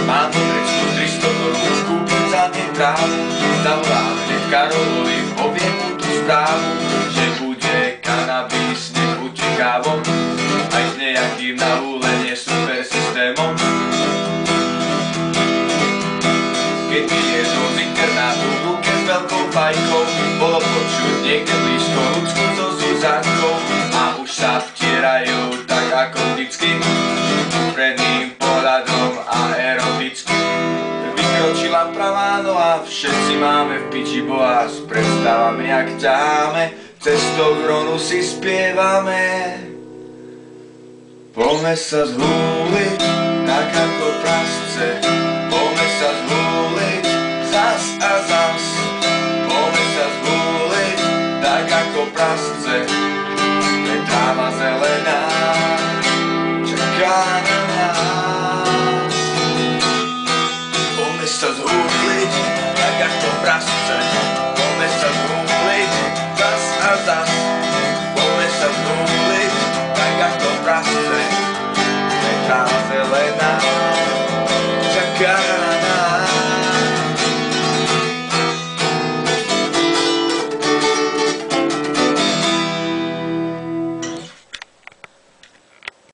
Mám do vrecku 300 korún, kúpim za deň trávu. Zavolám hneď Karolovi, poviem mu tú správu, že bude kanabis, nech utekávom, aj s nejakým na úlenie super systémom. Keď mi liezol z internátu v ruke s veľkou fajkou, bolo počuť niekde blízko ľudsku so Zuzankou a už sa vtierajú tak ako vždycky, úpredným pohľadom a eroticky. Vykročila pravá noha, všetci máme v piči boa, s predstavami jak ťaháme, cestou k Ronu si spievame. Poďme sa zhúliť, tak ako prasce, poďme sa zhúliť, zas a zas. Poďme sa zhúliť, tak ako prasce, je tráva zelená, čaká na nás. Poďme sa zhúliť, tak ako prasce,